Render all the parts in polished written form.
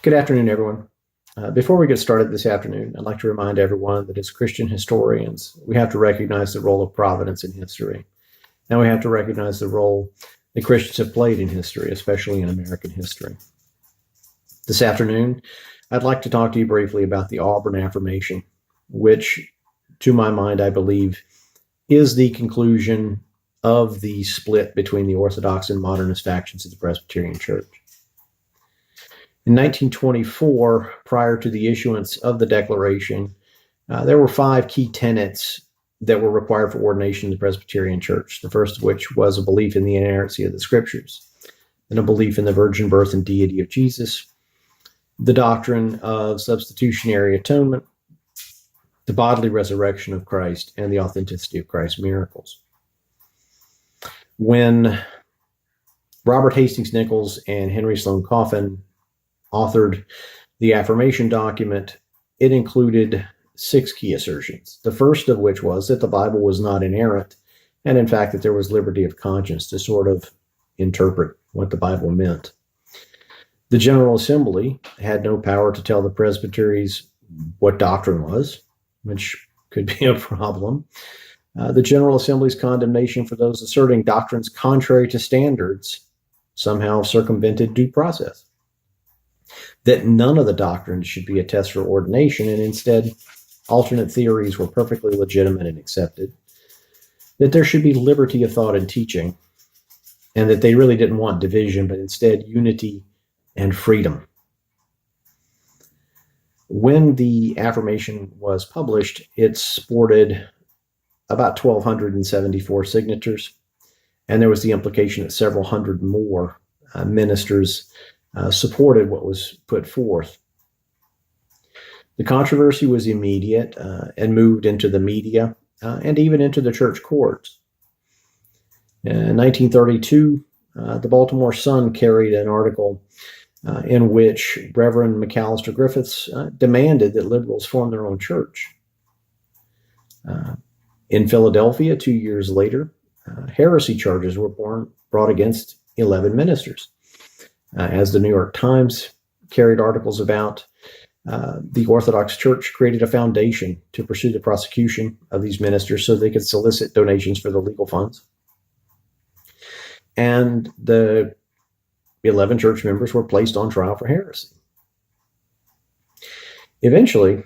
Good afternoon, everyone. Before we get started this afternoon, I'd like to remind everyone that as Christian historians, we have to recognize the role of providence in history. And we have to recognize the role that Christians have played in history, especially in American history. This afternoon, I'd like to talk to you briefly about the Auburn Affirmation, which, to my mind, I believe, is the conclusion of the split between the Orthodox and modernist factions of the Presbyterian Church. In 1924, prior to the issuance of the Declaration, there were 5 key tenets that were required for ordination in the Presbyterian Church, the first of which was a belief in the inerrancy of the Scriptures, and a belief in the virgin birth and deity of Jesus, the doctrine of substitutionary atonement, the bodily resurrection of Christ, and the authenticity of Christ's miracles. When Robert Hastings Nichols and Henry Sloane Coffin authored the affirmation document, it included 6 key assertions. The first of which was that the Bible was not inerrant, and in fact that there was liberty of conscience to sort of interpret what the Bible meant. The General Assembly had no power to tell the presbyteries what doctrine was, which could be a problem. The General Assembly's condemnation for those asserting doctrines contrary to standards somehow circumvented due process. That none of the doctrines should be a test for ordination, and instead alternate theories were perfectly legitimate and accepted. That there should be liberty of thought and teaching, and that they really didn't want division, but instead unity and freedom. When the affirmation was published, it sported about 1,274 signatures, and there was the implication that several hundred more ministers supported what was put forth. The controversy was immediate and moved into the media and even into the church courts. In 1932, the Baltimore Sun carried an article in which Reverend McAllister Griffiths demanded that liberals form their own church. In Philadelphia, 2 years later, heresy charges were brought against 11 ministers. As the New York Times carried articles about, the Orthodox Church created a foundation to pursue the prosecution of these ministers so they could solicit donations for the legal funds. And the 11 church members were placed on trial for heresy. Eventually,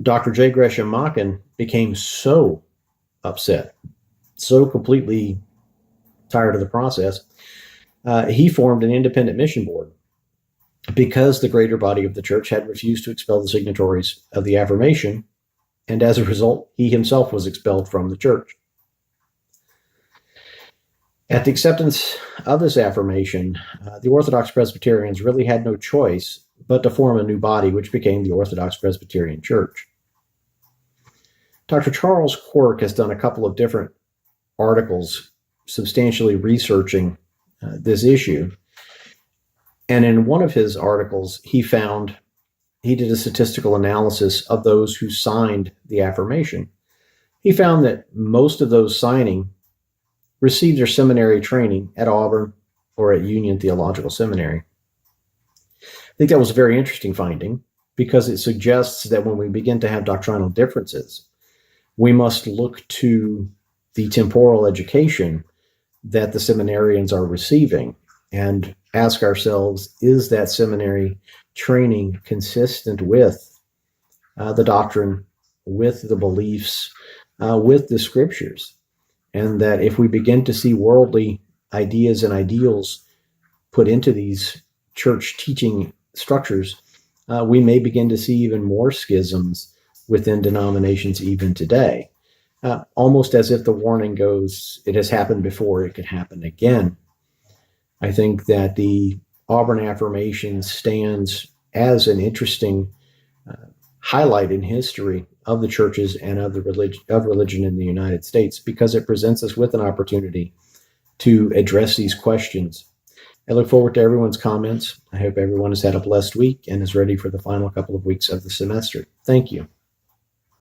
Dr. J. Gresham Machen became so upset, so completely tired of the process, he formed an independent mission board because the greater body of the church had refused to expel the signatories of the affirmation, and as a result, he himself was expelled from the church. At the acceptance of this affirmation, the Orthodox Presbyterians really had no choice but to form a new body, which became the Orthodox Presbyterian Church. Dr. Charles Quirk has done a couple of different articles substantially researching this issue. And in one of his articles, he did a statistical analysis of those who signed the affirmation. He found that most of those signing received their seminary training at Auburn or at Union Theological Seminary. I think that was a very interesting finding because it suggests that when we begin to have doctrinal differences, we must look to the temporal education that the seminarians are receiving and ask ourselves, is that seminary training consistent with the doctrine, with the beliefs, with the scriptures? And that if we begin to see worldly ideas and ideals put into these church teaching structures, we may begin to see even more schisms within denominations even today. Almost as if the warning goes, it has happened before, it could happen again. I think that the Auburn Affirmation stands as an interesting highlight in history of the churches and of religion in the United States, because it presents us with an opportunity to address these questions. I look forward to everyone's comments. I hope everyone has had a blessed week and is ready for the final couple of weeks of the semester. Thank you.